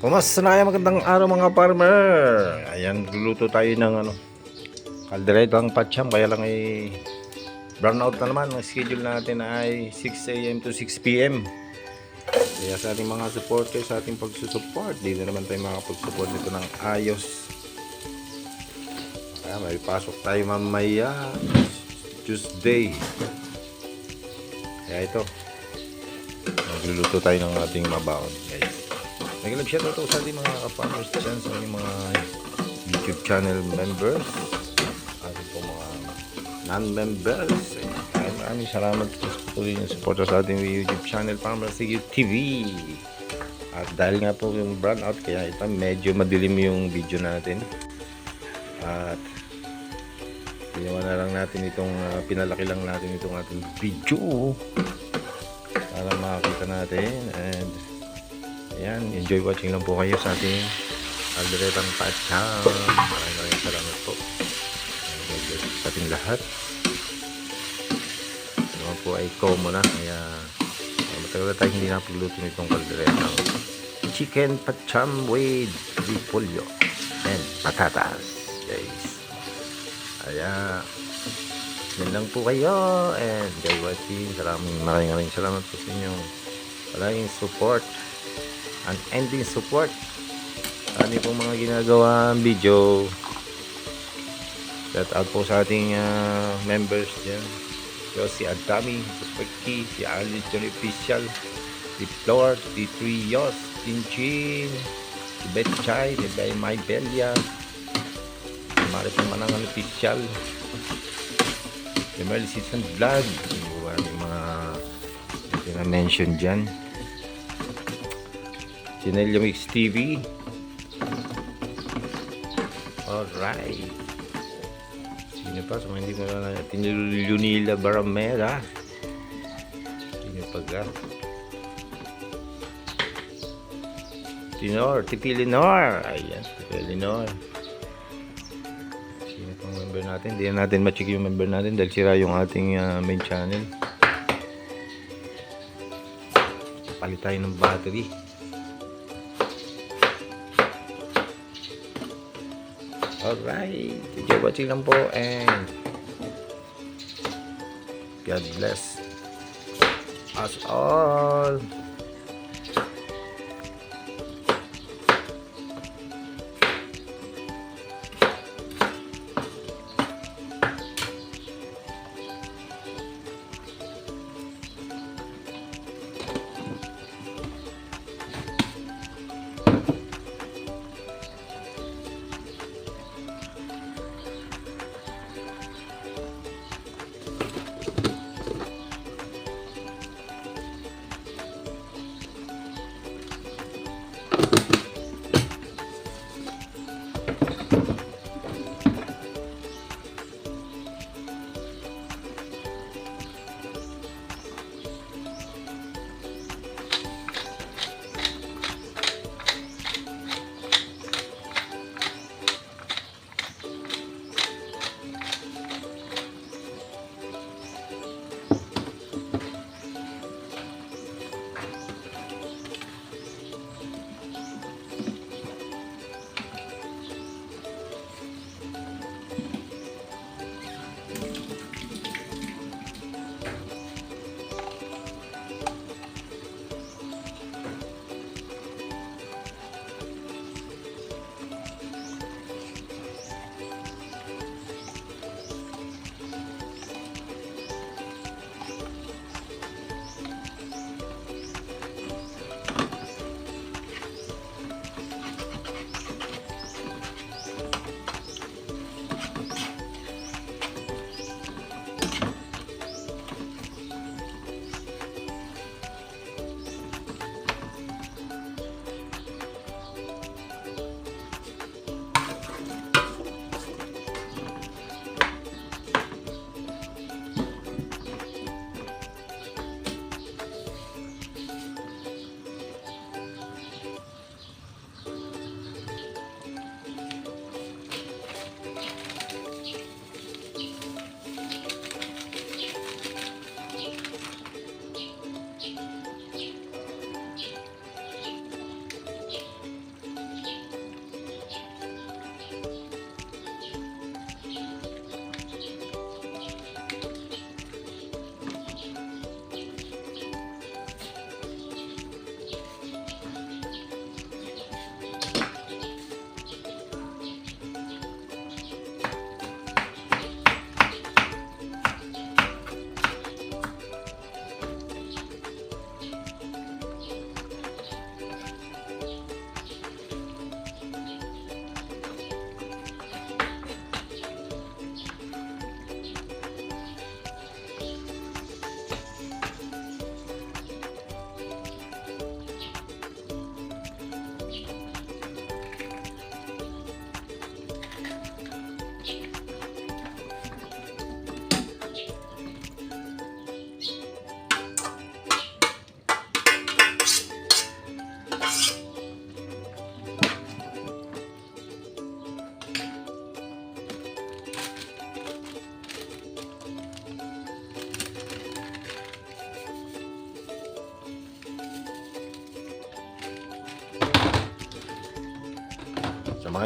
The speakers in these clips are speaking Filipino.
Kumusta na kayo? Magandang araw mga farmer. Ayan, luluto tayo ng kalderetang patsyam. Kaya lang ay brownout na naman. Ang schedule natin ay 6 AM to 6 PM. Kaya sa ating mga supporters, sa ating pagsusupport, dito naman tayo makapag-support nito ng ayos. Kaya may pasok tayo mamaya Tuesday. Kaya ito, magluluto tayo ng ating mabaon, guys. Nag-live shoutout ako sa ating mga farmers dyan, sa ating mga YouTube channel members, ating po mga non-members. Maraming salamat sa tuloy ng support sa ating YouTube channel, Farmers TV. At dahil nga po yung brownout, kaya ito medyo madilim yung video natin. At ginawa na lang natin itong pinalaki lang natin itong ating video para makakita natin. And ayan, enjoy watching lang po kayo sa ating kalderetang patsyam. Maraming salamat po sa ating lahat. Naman po ay komo na, kaya matagal na tayo hindi napagluto nitong kalderetang chicken patsyam with repolyo and patatas, guys. Kaya yan lang po kayo, and enjoy watching. Maraming salamat po sa inyong palaging support and ending support sa ating pong mga ginagawa video. Shout out po sa ating members dyan. So, si Adami, si Peki, si Ali Johnny Official, si Flor, si Trios, Chinchin, si Betchay, si Bay My Belia, si Maripang Manangan Official, si Merly Season Vlog, yung mga na-mention dyan. Chinelio Mix TV. Alright. Sino pa? So, hindi mo na natin Lunila Baramera. Sino pa ka? Titi Lenor. Ayan, Titi Lenor. Sino pang member natin? Hindi na natin ma-check yung member natin dahil sira yung ating main channel. Palit tayo ng battery. Alright, enjoy watching lang po, and God bless us all.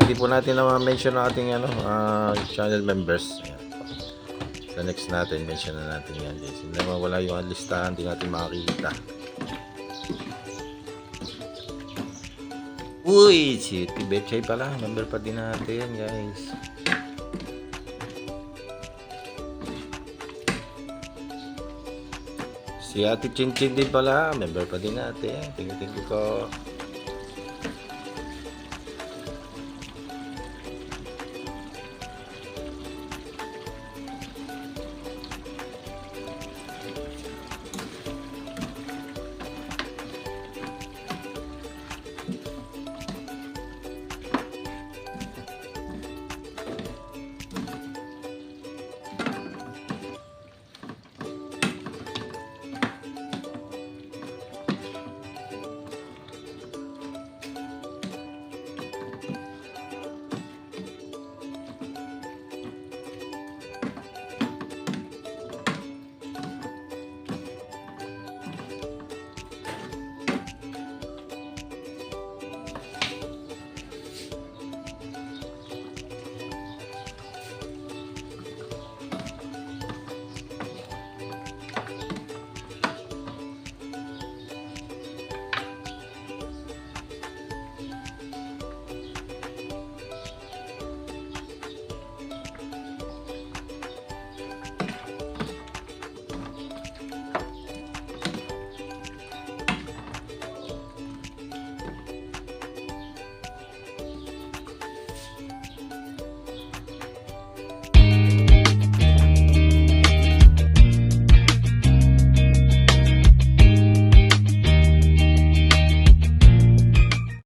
hindi po natin na mention ang ating channel members. Ayan. Sa next natin, mention na natin yan guys. Hindi naman wala yung listahan, hindi natin makikita. Uy, si Tibetchay pala. Member pa din natin guys. Si Ate Chinchin din pala. Member pa din natin. Thank you ko.